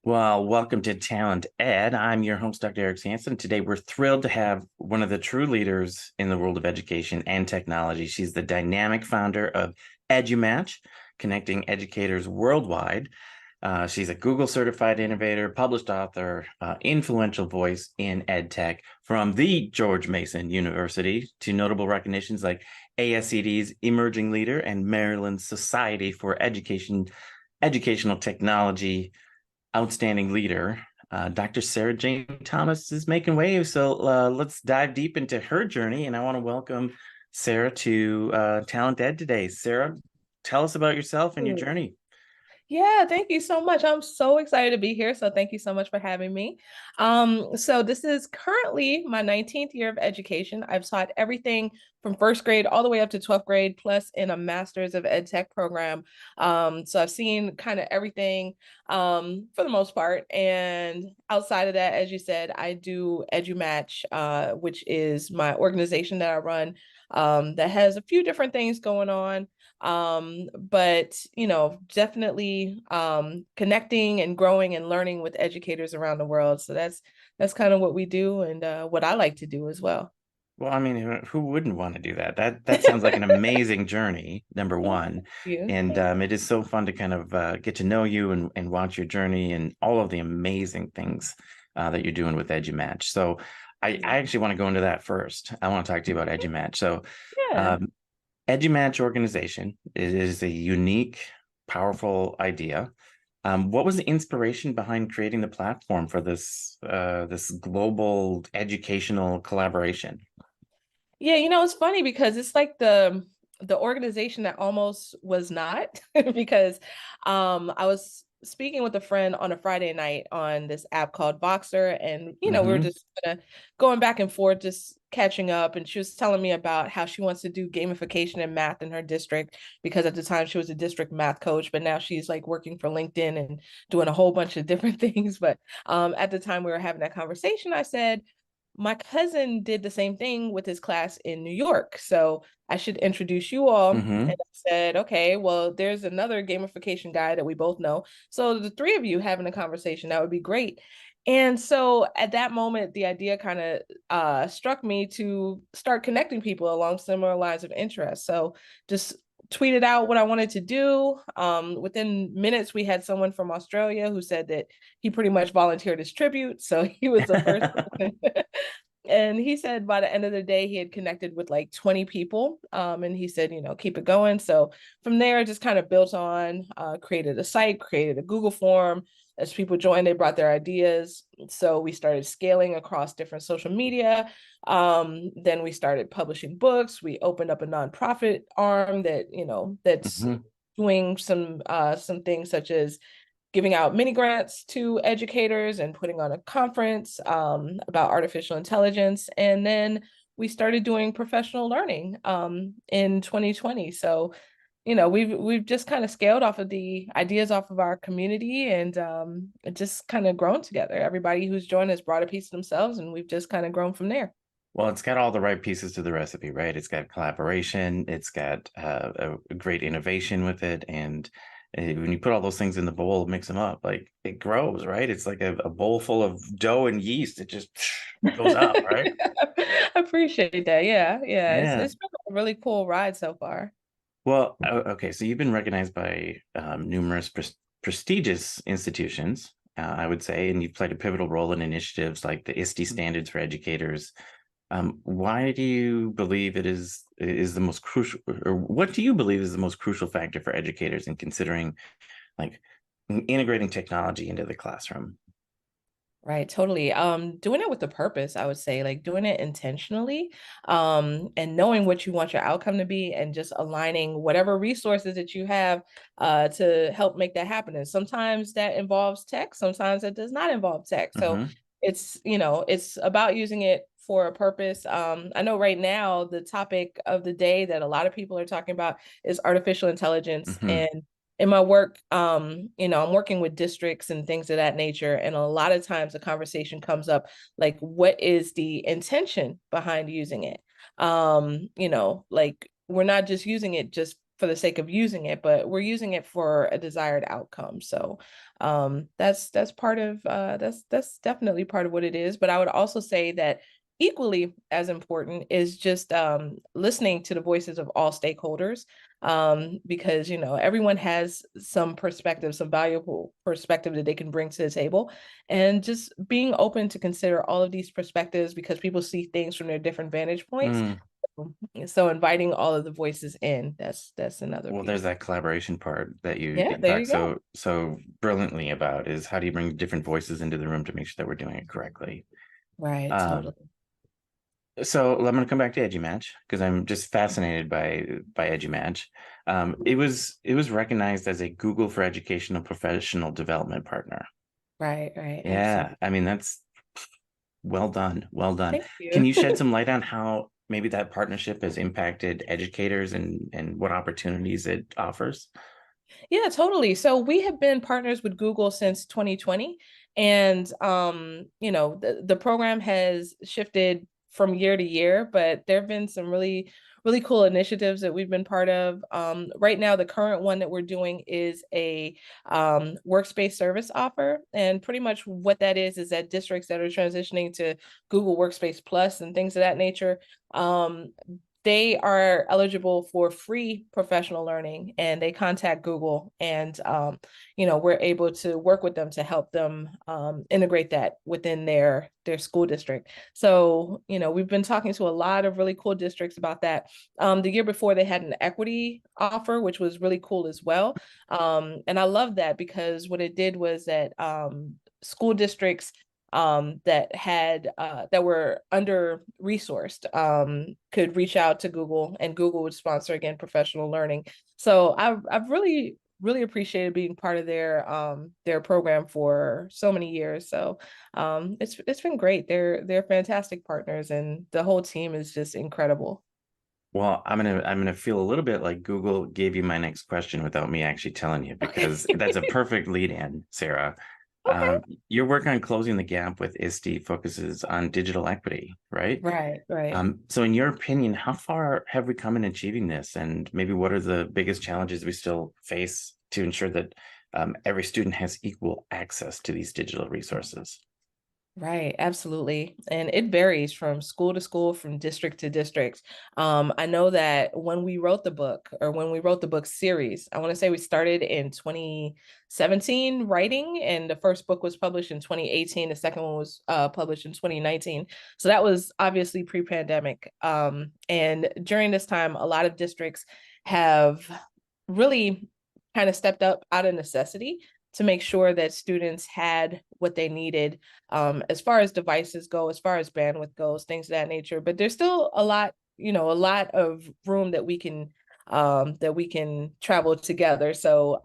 Well, welcome to Talent Ed. I'm your host, Dr. Eric Sanson. Today, we're thrilled to have one of the true leaders in the world of education and technology. She's the dynamic founder of EduMatch, connecting educators worldwide. She's a Google certified innovator, published author, influential voice in ed tech from the George Mason University to notable recognitions like ASCD's Emerging Leader and Maryland Society for Educational Technology Outstanding Leader. Dr. Sarah Jane Thomas is making waves. So let's dive deep into her journey. And I want to welcome Sarah to Talent Ed today. Sarah, tell us about yourself and your journey. Yeah, thank you so much. I'm so excited to be here. So thank you so much for having me. So this is currently my 19th year of education. I've taught everything from first grade all the way up to 12th grade, plus in a master's of ed tech program. So I've seen kind of everything for the most part. And outside of that, as you said, I do EduMatch, which is my organization that I run that has a few different things going on. But definitely connecting and growing and learning with educators around the world. So that's kind of what we do and what I like to do as well. Well, I mean, who wouldn't want to do that? That sounds like an amazing journey, number Thank one. you. And it is so fun to kind of get to know you and watch your journey and all of the amazing things that you're doing with EduMatch. So I actually want to go into that first. I want to talk to you about EduMatch. So Yeah. um, EduMatch organization is a unique, powerful idea. What was the inspiration behind creating the platform for this global educational collaboration? Yeah, it's funny because it's like the organization that almost was not because I was speaking with a friend on a Friday night on this app called Voxer, and we were Mm-hmm. just kind of going back and forth, just catching up, and she was telling me about how she wants to do gamification and math in her district because at the time she was a district math coach, but now she's like working for LinkedIn and doing a whole bunch of different things. But at the time we were having that conversation, I said, my cousin did the same thing with his class in New York. So I should introduce you all. And Mm-hmm. I said, okay, well, there's another gamification guy that we both know. So the three of you having a conversation, that would be great. And so at that moment, the idea kind of struck me to start connecting people along similar lines of interest. So just tweeted out what I wanted to do. Within minutes, we had someone from Australia who said that he pretty much volunteered his tribute. So he was the first person. And he said by the end of the day, he had connected with like 20 people. And he said, keep it going. So from there, just kind of built on, created a site, created a Google form. As people joined, they brought their ideas. So we started scaling across different social media. Then we started publishing books. We opened up a nonprofit arm that's Mm-hmm. doing some things such as giving out mini grants to educators and putting on a conference about artificial intelligence. And then we started doing professional learning in 2020. So, we've just kind of scaled off of the ideas off of our community and it just kind of grown together. Everybody who's joined has brought a piece of themselves and we've just kind of grown from there. Well, it's got all the right pieces to the recipe, right? It's got collaboration, it's got a great innovation with it, and when you put all those things in the bowl, mix them up, like it grows, right? It's like a bowl full of dough and yeast. It just goes up, right? I appreciate that. Yeah, yeah. It's Yeah. it's been a really cool ride so far. Well, okay, so you've been recognized by numerous prestigious institutions, I would say, and you've played a pivotal role in initiatives like the ISTE standards for educators. Why do you believe it is the most crucial, or what do you believe is the most crucial factor for educators in considering like integrating technology into the classroom? Right, totally. Doing it with a purpose, I would say, like doing it intentionally, and knowing what you want your outcome to be and just aligning whatever resources that you have to help make that happen. And sometimes that involves tech, sometimes it does not involve tech. So Mm-hmm. it's about using it for a purpose. I know right now the topic of the day that a lot of people are talking about is artificial intelligence. Mm-hmm. And in my work, I'm working with districts and things of that nature. And a lot of times the conversation comes up like, what is the intention behind using it? Like we're not just using it just for the sake of using it, but we're using it for a desired outcome. So that's part of that's definitely part of what it is. But I would also say that equally as important is just listening to the voices of all stakeholders, because everyone has some perspective, some valuable perspective that they can bring to the table, and just being open to consider all of these perspectives because people see things from their different vantage points. Mm. So inviting all of the voices in, that's another Well, there's piece. that collaboration part that Yeah, you there talk you go. so brilliantly about, is how do you bring different voices into the room to make sure that we're doing it correctly. Right, Um, totally. so I'm going to come back to EduMatch because I'm just fascinated by EduMatch. It was recognized as a Google for Educational Professional Development Partner. Right, right, Yeah, absolutely. I mean that's well done, well done. Thank you. Can you shed some light on how maybe that partnership has impacted educators and what opportunities it offers? Yeah, totally. So we have been partners with Google since 2020. And the program has shifted from year to year, but there have been some really, really cool initiatives that we've been part of. Right now, the current one that we're doing is a workspace service offer. And pretty much what that is that districts that are transitioning to Google Workspace Plus and things of that nature, um, they are eligible for free professional learning, and they contact Google, and we're able to work with them to help them integrate that within their school district. So we've been talking to a lot of really cool districts about that. The year before, they had an equity offer, which was really cool as well. And I love that because what it did was that school districts that were under resourced could reach out to Google, and Google would sponsor again professional learning. So I've really appreciated being part of their program for so many years. So it's been great. They're fantastic partners, and the whole team is just incredible. Well, I'm gonna feel a little bit like Google gave you my next question without me actually telling you, because that's a perfect lead in, Sarah. Okay. Your work on closing the gap with ISTE focuses on digital equity, right? Right, right. So in your opinion, how far have we come in achieving this? And maybe what are the biggest challenges we still face to ensure that every student has equal access to these digital resources? Right, absolutely. And it varies from school to school, from district to district. I know that when we wrote the book, or when we wrote the book series, I want to say we started in 2017 writing, and the first book was published in 2018. The second one was published in 2019. So that was obviously pre-pandemic. And during this time, a lot of districts have really kind of stepped up out of necessity to make sure that students had what they needed, as far as devices go, as far as bandwidth goes, things of that nature. But there's still a lot of room that we can travel together. So,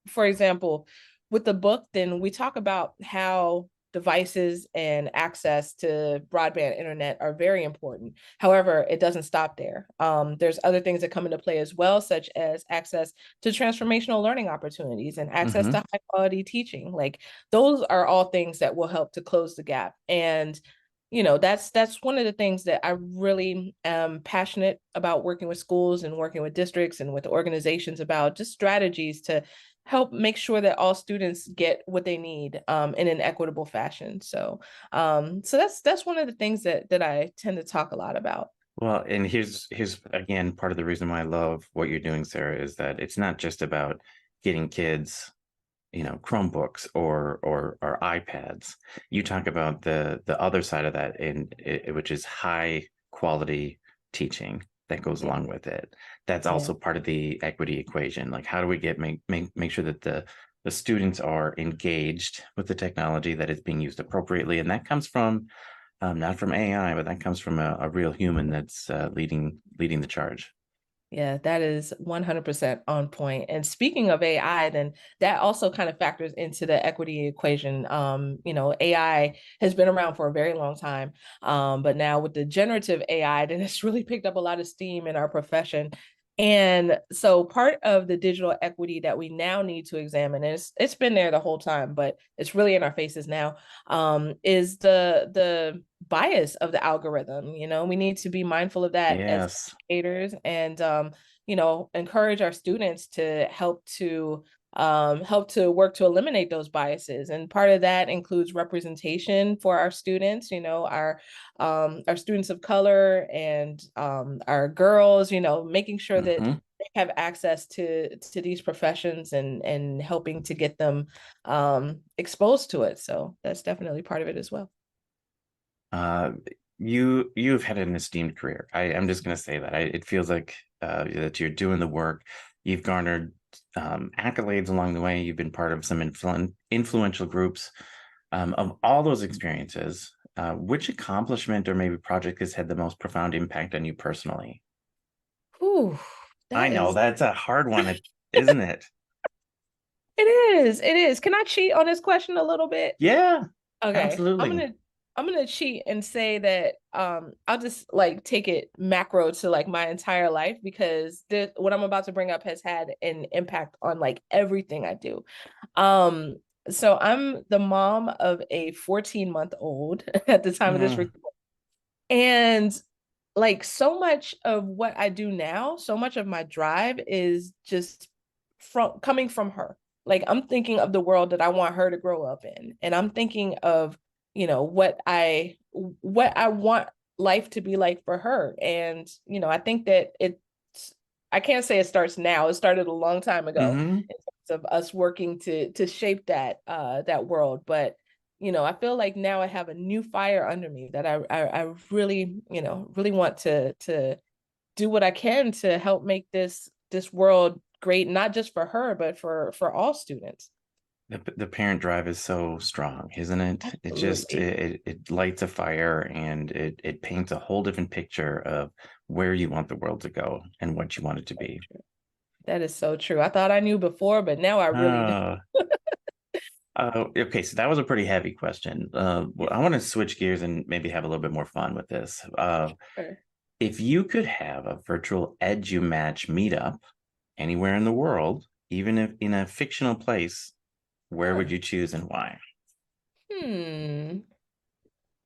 for example, with the book, then we talk about how devices and access to broadband internet are very important. However, it doesn't stop there. There's other things that come into play as well, such as access to transformational learning opportunities and access to Hmm. high quality teaching. Like, those are all things that will help to close the gap. And that's one of the things that I really am passionate about, working with schools and working with districts and with organizations, about just strategies to help make sure that all students get what they need in an equitable fashion. So that's one of the things that I tend to talk a lot about. Well, and here's again part of the reason why I love what you're doing, Sarah, is that it's not just about getting kids, Chromebooks or iPads. You talk about the other side of that, which is high quality teaching that goes Yeah, along with it. That's yeah. also part of the equity equation. Like, how do we make sure that the students are engaged with the technology, that it's being used appropriately, and that comes from not from AI, but that comes from a real human that's leading the charge. Yeah, that is 100% on point. And speaking of AI, then that also kind of factors into the equity equation. AI has been around for a very long time, but now with the generative AI, then it's really picked up a lot of steam in our profession. And so part of the digital equity that we now need to examine, and it's been there the whole time, but it's really in our faces now, is the bias of the algorithm. We need to be mindful of that as Yes. educators, and encourage our students to help to work to eliminate those biases. And part of that includes representation for our students, our students of color, and our girls, making sure that Hmm. they have access to these professions, and helping to get them exposed to it. So that's definitely part of it as well. Uh, you've had an esteemed career. I'm just going to say that. It feels like that you're doing the work. You've garnered accolades along the way. You've been part of some influential groups. Of all those experiences, which accomplishment or maybe project has had the most profound impact on you personally? Whew, I that know is that's a hard one, isn't it? it is. Can I cheat on this question a little bit? Yeah, Okay, absolutely. I'm gonna cheat and say that I'll just like take it macro to like my entire life, because what I'm about to bring up has had an impact on like everything I do. Um so I'm the mom of a 14-month-old at the time of this Mm, recording. And like so much of what I do now, so much of my drive is just from coming from her. Like I'm thinking of the world that I want her to grow up in. And I'm thinking of, what I want life to be like for her. And, I think that I can't say it starts now. It started a long time ago hmm. in terms of us working to shape that world. But I feel like now I have a new fire under me that I really, really want to do what I can to help make this world great, not just for her, but for all students. The parent drive is so strong, isn't it? It just Absolutely. it lights a fire and it paints a whole different picture of where you want the world to go and what you want it to be. That is so true. I thought I knew before, but now I really do. Uh, okay, so that was a pretty heavy question. Well, I want to switch gears and maybe have a little bit more fun with this. Sure. If you could have a virtual EduMatch meetup anywhere in the world, even if in a fictional place, where would Huh. you choose and why? Hmm.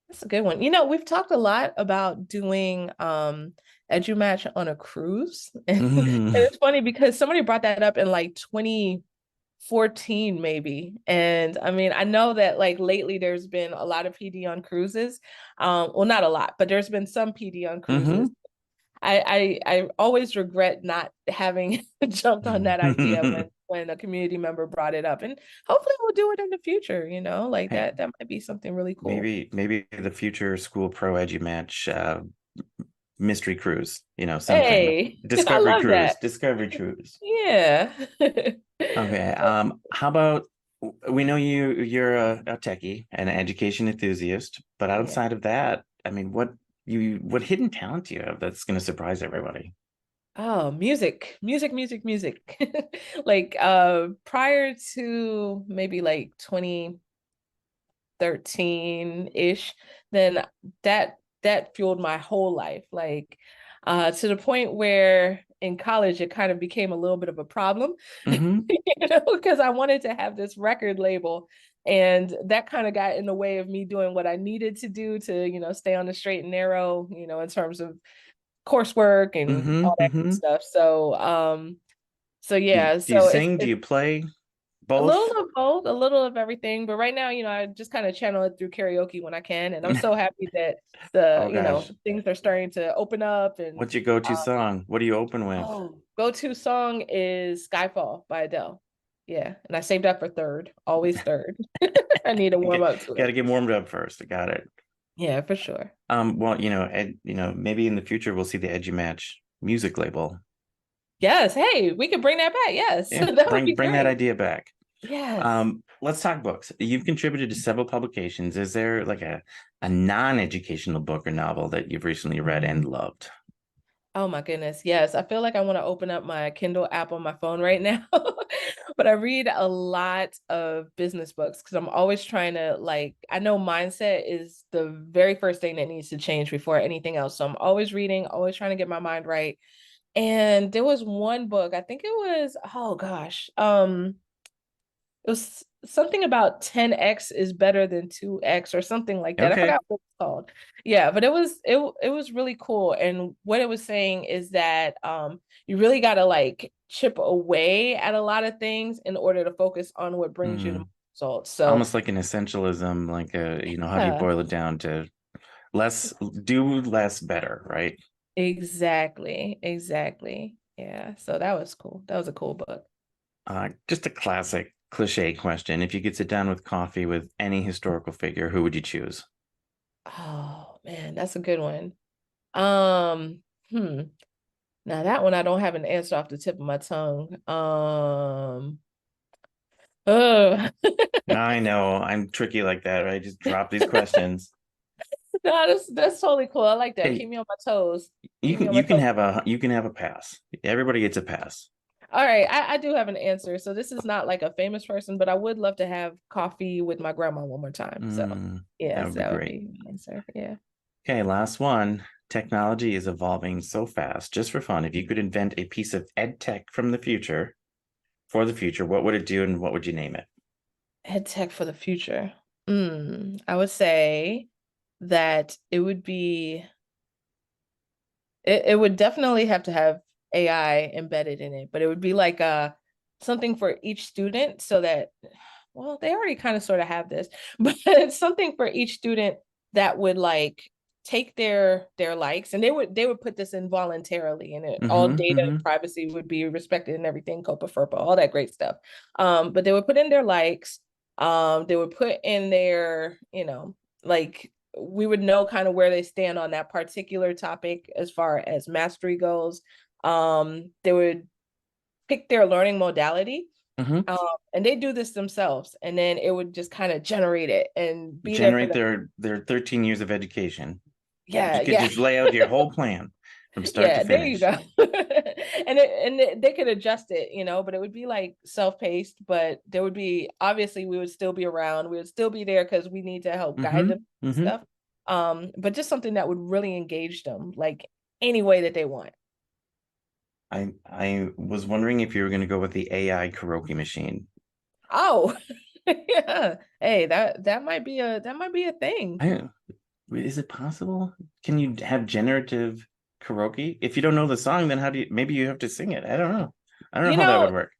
That's a good one. We've talked a lot about doing EduMatch on a cruise. And Mhm. it's funny because somebody brought that up in like 2014 maybe. And I mean, I know that like lately there's been a lot of PD on cruises. Well, not a lot, but there's been some PD on cruises. I always regret not having jumped on that idea when a community member brought it up. And hopefully we'll do it in the future, like Hey, that might be something really cool. maybe the future school pro EduMatch mystery cruise, something. Hey, I Discovery love cruise, that. discovery cruise. Yeah. Okay. How about we know you're a techie, an education enthusiast, but Yeah. outside of that, I mean, what hidden talent do you have that's going to surprise everybody? Oh, music, music, music, music. Like prior to maybe like 2013-ish, then that fueled my whole life. Like to the point where in college it kind of became a little bit of a problem, Hmm. because I wanted to have this record label. And that kind of got in the way of me doing what I needed to do to, stay on the straight and narrow, in terms of coursework and Hmm. all that good Hmm. stuff. So yeah, Do you so sing? Do it's you play a little both? of both, a little of everything. But right now, I just kind of channel it through karaoke when I can. And I'm so happy that Oh gosh. things are starting to open up. And What's your go-to uh, song? What do you open with? go-to song is Skyfall by Adele. Yeah. And I saved up for third, always third. I need to warm up to Got it. to get warmed up first. I got it. Yeah, for sure. Well, maybe in the future we'll see the EduMatch music label. Yes. Hey, we can bring that back. Yes. Yeah, That would bring be bring that great. idea back. Yes. Let's talk books. You've contributed to several publications. Is there like a non-educational book or novel that you've recently read and loved? Oh my goodness. Yes. I feel like I want to open up my Kindle app on my phone right now. But I read a lot of business books because I'm always trying to like, I know mindset is the very first thing that needs to change before anything else. So I'm always reading, always trying to get my mind right. And there was one book, I think it was, oh gosh, it was something about 10x is better than 2x or something like that. I Okay. forgot what it's called. Yeah, but it was really cool. And what it was saying is that you really gotta like chip away at a lot of things in order to focus on what brings you the Hmm. results. So Almost like an essentialism, like how do you yeah, boil it down to less, do less better, right? exactly. Exactly. Yeah. So that was cool. That was a cool book. Just a classic cliche question. If you could sit down with coffee with any historical figure, who would you choose? Oh man, that's a good one. Um, hmm. Now that one I don't have an answer off the tip of my tongue. Uh, I know I'm tricky like that. I just drop these questions. no, that's totally cool. I like that. Hey, Keep me on my toes. Keep me on my toes. you can have a pass. Everybody gets a pass. All right, I do have an answer. So this is not like a famous person, but I would love to have coffee with my grandma one more time. So That yes, would be that would great. be my answer. Yeah. Okay, last one. Technology is evolving so fast. Just for fun, if you could invent a piece of ed tech from the future for the future, what would it do and what would you name it? Head tech for the future. I would say that it would definitely have to have AI embedded in it, but it would be like something for each student so that, well, they already kind of sort of have this, but it's something for each student that would like take their likes, and they would put this in voluntarily, and all data and Mm-hmm. privacy would be respected and everything, COPA, FERPA, all that great stuff. But they would put in their likes, they would put in their, like we would know kind of where they stand on that particular topic as far as mastery goes. They would pick their learning modality, Mm-hmm. um, and they do this themselves, and then it would just kind of generate it and be there for Generate them. their 13 years of education. Yeah, Just get yeah. just lay out your whole plan from start to Yeah, there you finish. go. They could adjust it, but it would be like self-paced, but there would be, obviously we would still be around. We would still be there because we need to help guide Mm-hmm. them and Mm-hmm. stuff. But just something that would really engage them, like any way that they want. I was wondering if you were going to go with the AI karaoke machine. Oh, yeah. Hey, that might be a thing. I Is it possible? Can you have generative karaoke? If you don't know the song, then how do you, maybe you have to sing it. I don't know. I don't know You how that would know, work.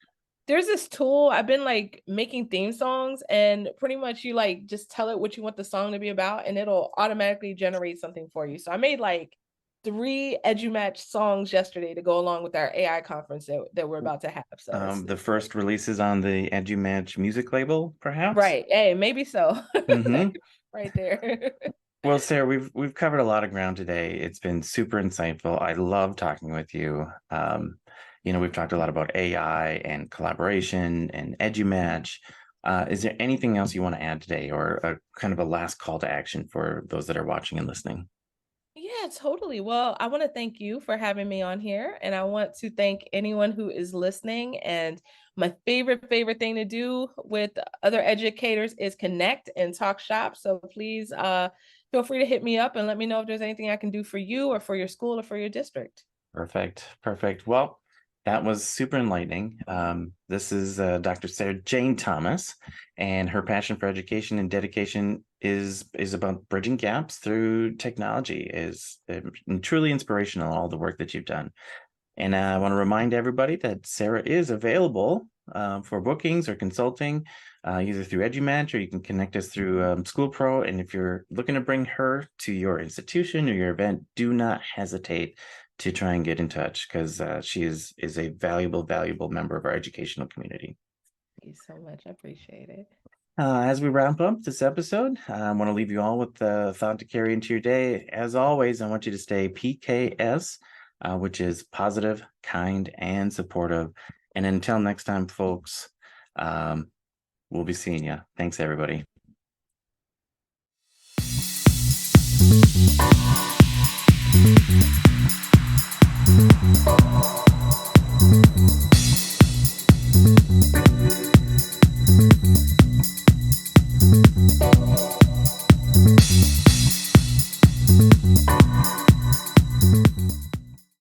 there's this tool. I've been like making theme songs, and pretty much you like just tell it what you want the song to be about, and it'll automatically generate something for you. So I made like 3 EduMatch songs yesterday to go along with our AI conference that we're about to have. So The first releases on the EduMatch music label, perhaps? right. Hey, maybe so. Mm-hmm. Right there. Well, Sarah, we've covered a lot of ground today. It's been super insightful. I love talking with you. We've talked a lot about AI and collaboration and EduMatch. Is there anything else you want to add today, or a kind of a last call to action for those that are watching and listening? Yeah, totally. Well, I want to thank you for having me on here, and I want to thank anyone who is listening. And my favorite thing to do with other educators is connect and talk shop. So please feel free to hit me up and let me know if there's anything I can do for you or for your school or for your district. Perfect. Perfect. Well, that was super enlightening. This is Dr. Sarah Jane Thomas, and her passion for education and dedication is about bridging gaps through technology. Is truly inspirational, all the work that you've done. And I want to remind everybody that Sarah is available for bookings or consulting, either through EduMatch, or you can connect us through School Pro. And if you're looking to bring her to your institution or your event, do not hesitate to try and get in touch, because she is a valuable member of our educational community. Thank you so much. I appreciate it. As we wrap up this episode, I want to leave you all with the thought to carry into your day. As always, I want you to stay PKS, which is positive, kind, and supportive. And until next time, folks, we'll be seeing you. Thanks, everybody.